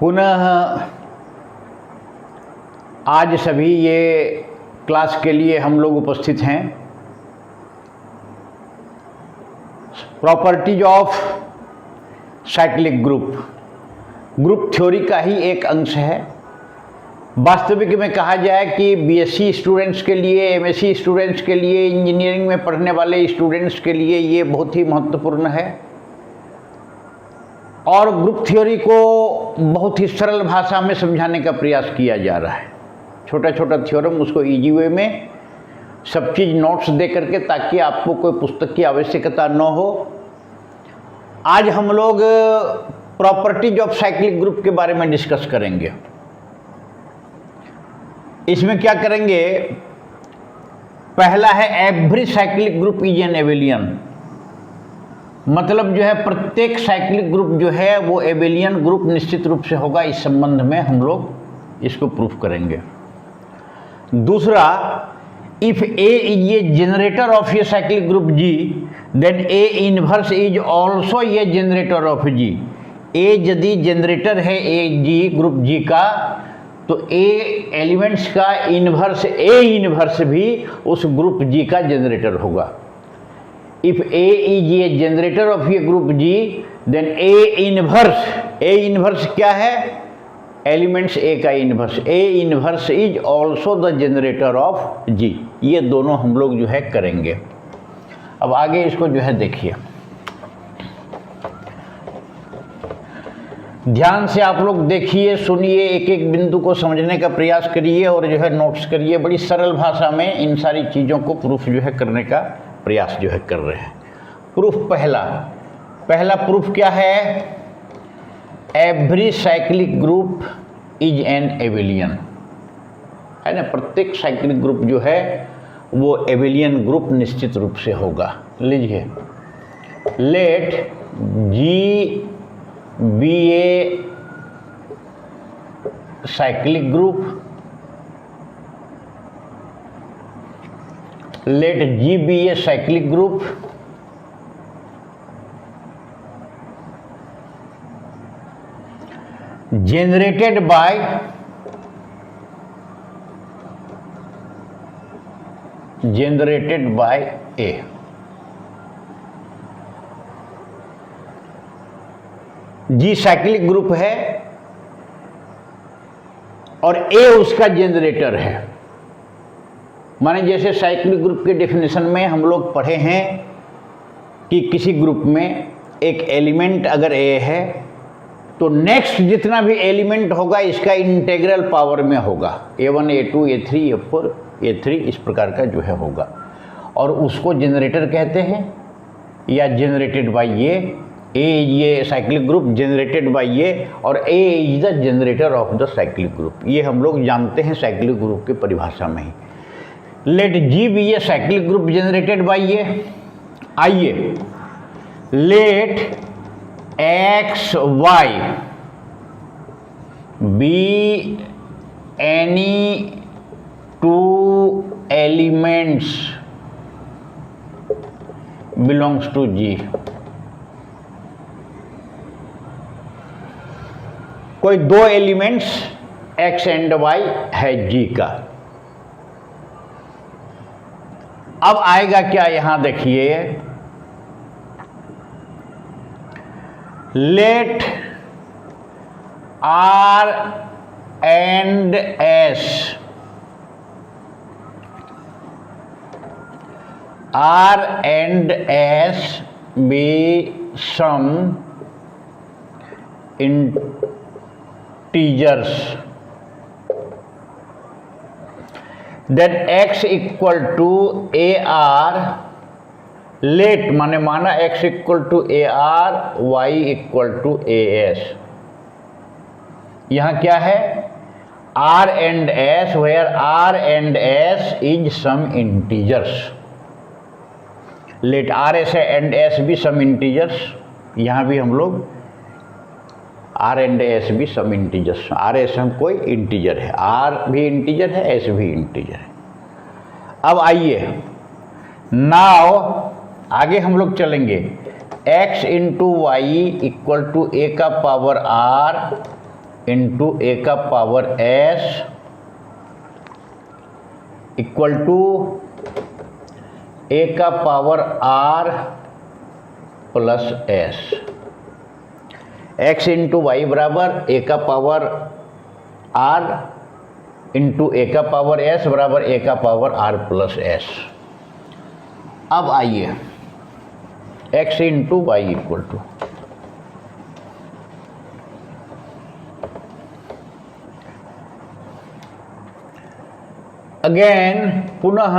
पुनः आज सभी ये क्लास के लिए हम लोग उपस्थित हैं। Properties of cyclic group theory का ही एक अंश है। वास्तविक में कहा जाए कि बीएससी स्टूडेंट्स के लिए, एमएससी स्टूडेंट्स के लिए, इंजीनियरिंग में पढ़ने वाले स्टूडेंट्स के लिए ये बहुत ही महत्वपूर्ण है और ग्रुप थ्योरी को बहुत ही सरल भाषा में समझाने का प्रयास किया जा रहा है। छोटा छोटा थ्योरम, उसको इजी वे में सब चीज़ नोट्स दे करके, ताकि आपको कोई पुस्तक की आवश्यकता न हो। आज हम लोग प्रॉपर्टीज ऑफ साइक्लिक ग्रुप के बारे में डिस्कस करेंगे। इसमें क्या करेंगे, पहला है every cyclic group is an Abelian. मतलब जो है प्रत्येक साइक्लिक ग्रुप जो है वो एबेलियन ग्रुप निश्चित रूप से होगा। इस संबंध में हम लोग इसको प्रूफ करेंगे। दूसरा, if a is a generator of a cyclic group G, then a inverse is also a generator of G. A यदि जनरेटर है ए जी ग्रुप जी का, तो ए एलिमेंट्स का इनवर्स, ए इनवर्स भी उस group G का generator होगा। If a is a generator of a group G, then a inverse क्या है, एलिमेंट्स ए का inverse, a inverse is also the generator of G. ये दोनों हम लोग जो है करेंगे। अब आगे इसको जो है देखिए, ध्यान से आप लोग देखिए, सुनिए, एक एक बिंदु को समझने का प्रयास करिए और जो है नोट्स करिए। बड़ी सरल भाषा में इन सारी चीज़ों को प्रूफ जो है करने का प्रयास जो है कर रहे हैं। प्रूफ पहला प्रूफ क्या है, every cyclic group is an Abelian, है ना। प्रत्येक साइक्लिक ग्रुप जो है वो एबेलियन ग्रुप निश्चित रूप से होगा। लीजिए, let G be a cyclic group, let G be a cyclic group generated by A। G cyclic group है और A उसका जनरेटर है। माने जैसे साइक्लिक ग्रुप के डेफिनेशन में हम लोग पढ़े हैं कि किसी ग्रुप में एक एलिमेंट अगर ए है तो नेक्स्ट जितना भी एलिमेंट होगा इसका इंटेग्रल पावर में होगा। A1, A2, A3, A4, A3 इस प्रकार का जो है होगा और उसको जनरेटर कहते हैं या जनरेटेड बाय ये साइक्लिक ग्रुप जनरेटेड बाय ये, और A is the generator of the cyclic group. ये हम लोग जानते हैं साइक्लिक ग्रुप की परिभाषा में ही। Let G be a cyclic group generated by ये। आइए, let x y be any two elements belongs to G. कोई दो एलिमेंट्स एक्स एंड वाई है जी का। अब आएगा क्या, यहां देखिए, let r and s be some integers, that x equal to a r, let माने माना x equal to a r, y equal to a s. यहां क्या है, r and s, where r and s is some integers. Let r s and s भी सम integers. यहां भी हम लोग r एंड s भी सम इंटीजर्स। r s हम कोई इंटीजर है, r भी इंटीजर है, s भी इंटीजर है। अब आइए, नाउ आगे हम लोग चलेंगे। x into y equal to a का पावर r इंटू ए का power s equal to a का power r plus s. X into y बराबर ए का पावर आर इंटू ए का पावर एस बराबर ए का पावर आर प्लस एस। अब आइए x into y equal to again पुनः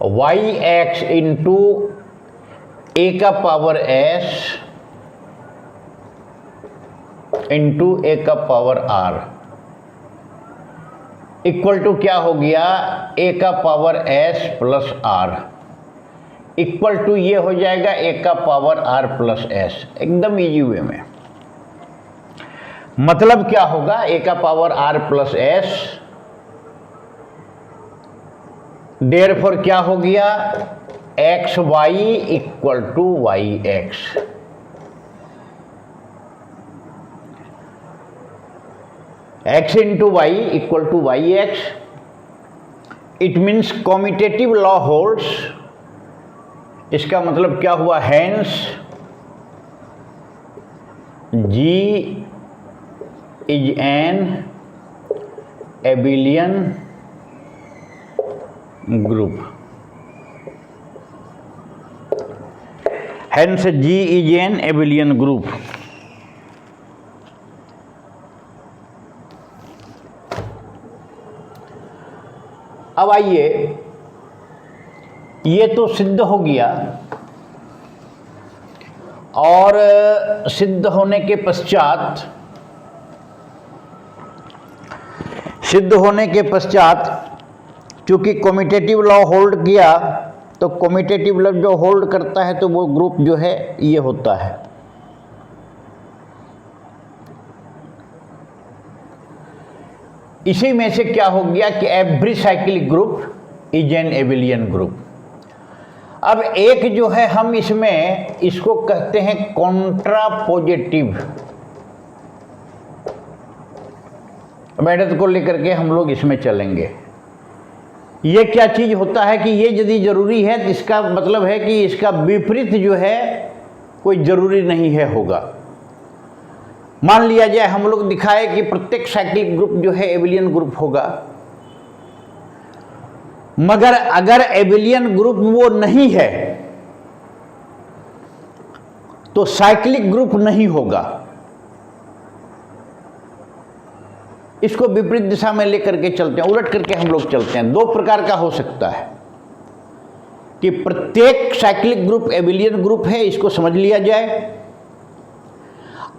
वाई एक्स इंटू ए का पावर एस इंटू ए का पावर आर इक्वल टू क्या हो गया, ए का power s plus r equal to ये हो जाएगा ए का पावर आर प्लस एस। एकदम इजी वे में मतलब क्या होगा, ए का power r plus s, therefore क्या हो गया, x y equal to y x. X into y equal to y x. It means commutative law holds. इसका मतलब क्या हुआ, hence G is an abelian group. Hence G is an abelian group. अब आइए, ये तो सिद्ध हो गया और सिद्ध होने के पश्चात चूंकि कम्यूटेटिव लॉ होल्ड किया तो कम्यूटेटिव लॉ जो होल्ड करता है तो वो ग्रुप जो है ये होता है। इसी में से क्या हो गया कि every cyclic group is an abelian group. अब एक जो है हम इसको कहते हैं कॉन्ट्रापोजिटिव मेथड को लेकर के हम लोग इसमें चलेंगे। ये क्या चीज होता है कि ये यदि जरूरी है तो इसका मतलब है कि इसका विपरीत जो है कोई जरूरी नहीं है होगा। मान लिया जाए हम लोग दिखाए कि प्रत्येक साइक्लिक ग्रुप जो है एबिलियन ग्रुप होगा, मगर अगर एबिलियन ग्रुप वो नहीं है तो साइक्लिक ग्रुप नहीं होगा। इसको विपरीत दिशा में लेकर के चलते हैं, उलट करके हम लोग चलते हैं। दो प्रकार का हो सकता है कि प्रत्येक साइक्लिक ग्रुप एबिलियन ग्रुप है, इसको समझ लिया जाए।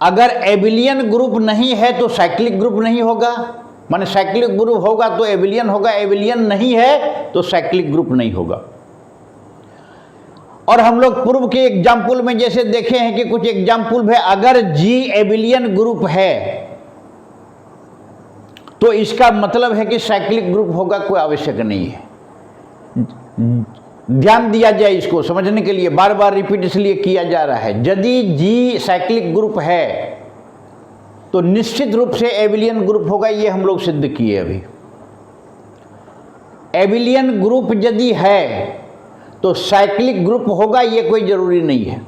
अगर एबिलियन ग्रुप नहीं है तो साइक्लिक ग्रुप नहीं होगा, माने साइक्लिक ग्रुप होगा तो एबिलियन होगा, एबिलियन नहीं है तो साइक्लिक ग्रुप नहीं होगा। और हम लोग पूर्व के एग्जाम्पल में जैसे देखे हैं कि कुछ एग्जाम्पल है, अगर जी एबिलियन ग्रुप है तो इसका मतलब है कि साइक्लिक ग्रुप होगा, कोई आवश्यक नहीं है। ध्यान दिया जाए, इसको समझने के लिए बार बार रिपीट इसलिए किया जा रहा है। यदि जी साइक्लिक ग्रुप है तो निश्चित रूप से एबिलियन ग्रुप होगा, ये हम लोग सिद्ध किए अभी। एबिलियन ग्रुप यदि है तो साइक्लिक ग्रुप होगा, ये कोई जरूरी नहीं है।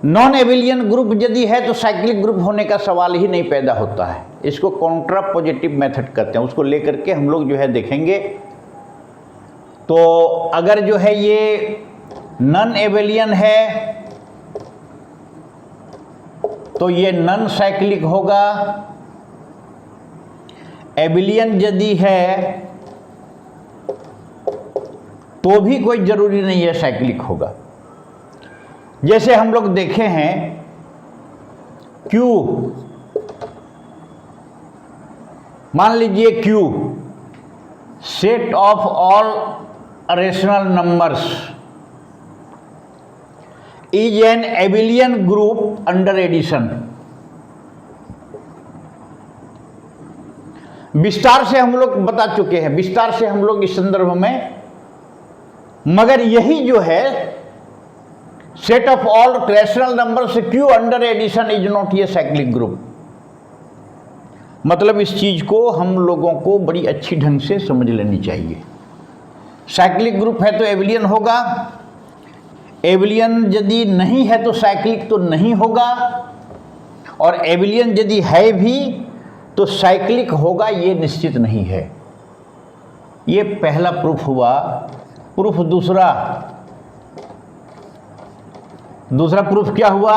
नॉन एबिलियन ग्रुप यदि है तो साइक्लिक ग्रुप होने का सवाल ही नहीं पैदा होता है। इसको कॉन्ट्रापोजिटिव मेथड कहते हैं, उसको लेकर के हम लोग जो है देखेंगे। तो अगर जो है ये नॉन एबिलियन है तो ये नॉन साइक्लिक होगा, एबिलियन यदि है तो भी कोई जरूरी नहीं है साइक्लिक होगा। जैसे हम लोग देखे हैं Q, मान लीजिए Q set of all rational numbers is an abelian group under addition. विस्तार से हम लोग बता चुके हैं, विस्तार से हम लोग इस संदर्भ में, मगर यही जो है set of all rational numbers Q under addition is not a cyclic group. मतलब इस चीज को हम लोगों को बड़ी अच्छी ढंग से समझ लेनी चाहिए। साइक्लिक ग्रुप है तो एबिलियन होगा, एबिलियन यदि नहीं है तो साइक्लिक तो नहीं होगा, और एबिलियन यदि है भी तो साइक्लिक होगा ये निश्चित नहीं है। ये पहला प्रूफ हुआ। प्रूफ दूसरा प्रूफ क्या हुआ?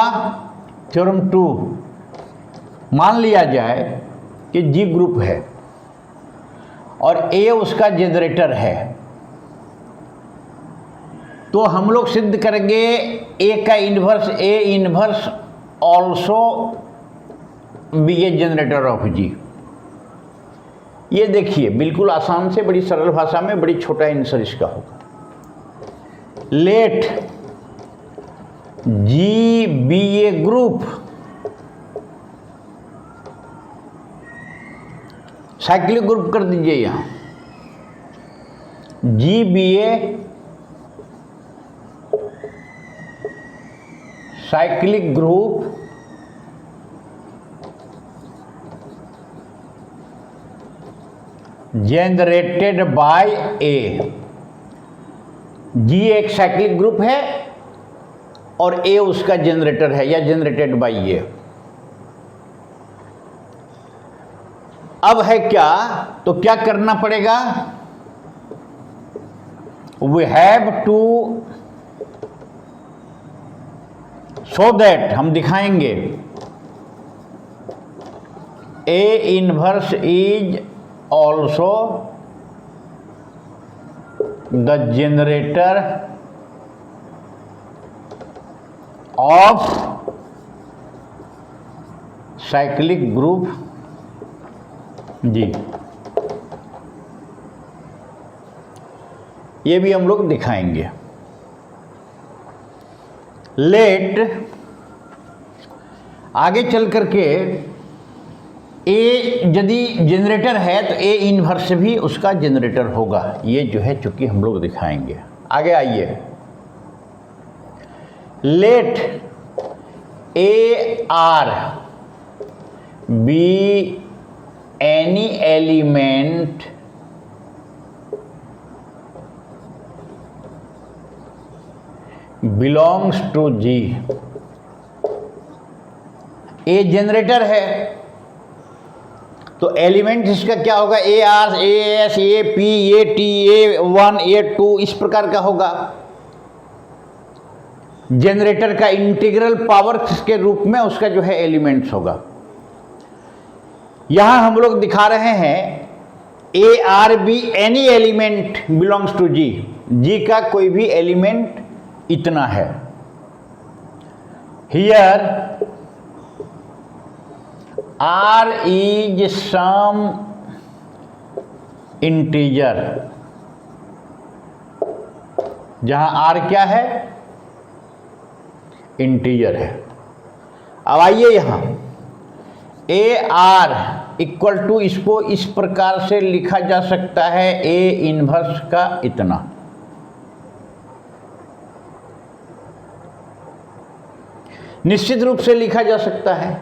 थ्योरम 2। मान लिया जाए कि जी ग्रुप है और ए उसका जनरेटर है, तो हम लोग सिद्ध करेंगे ए का inverse a inverse also be a generator of G. ये देखिए बिल्कुल आसान से, बड़ी सरल भाषा में, बड़ी छोटा आंसर इसका होगा। Let G be a group, cyclic group कर दीजिए यहां, G be a cyclic group generated by a. G एक साइक्लिक ग्रुप है और ए उसका जनरेटर है या जनरेटेड बाय ए। अब है क्या, तो क्या करना पड़ेगा? We have to show that, हम दिखाएंगे a inverse is also the generator of cyclic group G. ये भी हम लोग दिखाएंगे। लेट आगे चल करके ए यदि जनरेटर है तो ए इनवर्स भी उसका जनरेटर होगा। ये जो है चूंकि हम लोग दिखाएंगे। आगे आइए। Let a r be any element belongs to G. A generator है तो एलिमेंट इसका क्या होगा? A r, a s, a p, a t, A1, A2 इस प्रकार का होगा। जनरेटर का इंटीग्रल पावर के रूप में उसका जो है एलिमेंट्स होगा। यहां हम लोग दिखा रहे हैं a r be any element belongs to G. G का कोई भी एलिमेंट इतना है। Here R is some integer, जहां R क्या है? इंटीजर है। अब आइए यहां AR इक्वल टू, इसको इस प्रकार से लिखा जा सकता है A इनवर्स का इतना। निश्चित रूप से लिखा जा सकता है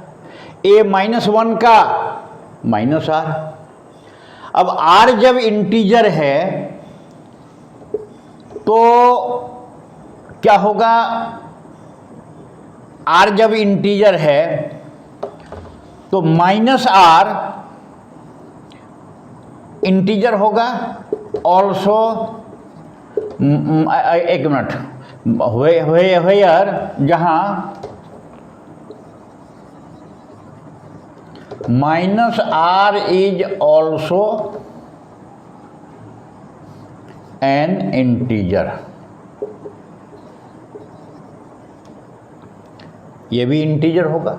A-1 का -R। अब R जब इंटीजर है तो क्या होगा? R जब इंटीजर है तो -R इंटीजर होगा। ऑल्सो एक मिनट, वेयर जहां -R is also an integer। ये भी इंटीजर होगा।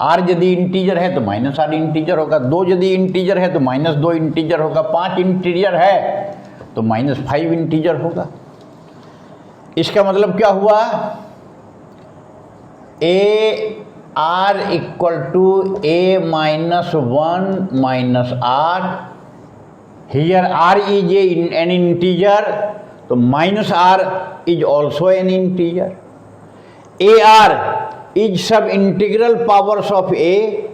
R यदि इंटीजर है तो -R इंटीजर होगा। 2 यदि इंटीजर है तो -2 इंटीजर होगा। 5 इंटीजर है तो -5 इंटीजर होगा। इसका मतलब क्या हुआ? AR equal to A-1 -R। Here R is an integer, तो minus r is also an integer, a r is some integral powers of a,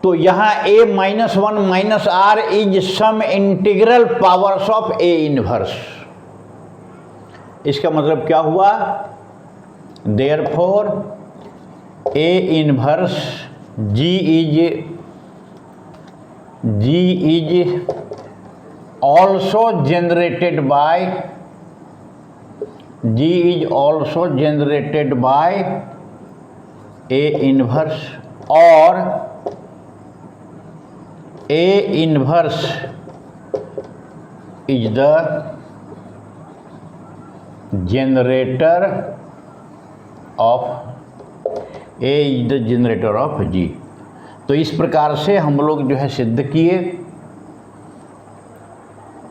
तो यहां a minus one minus r is some integral powers of a inverse. इसका मतलब क्या हुआ, therefore a inverse G is also generated by A inverse, or A inverse is the generator of G। तो इस प्रकार से हम लोग जो है सिद्ध किए।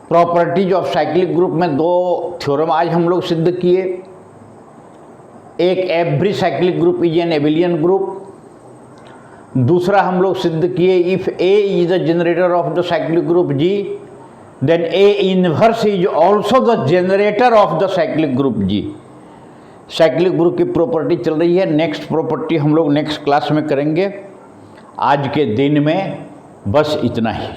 प्रॉपर्टीज ऑफ साइक्लिक ग्रुप में दो थ्योरम आज हम लोग सिद्ध किए। एक every cyclic group is an abelian group, दूसरा हम लोग सिद्ध किए if a is the generator of the cyclic group G, then a inverse is also the generator of the cyclic group G. Cyclic group की property चल रही है, next property हम लोग नेक्स्ट क्लास में करेंगे। आज के दिन में बस इतना ही।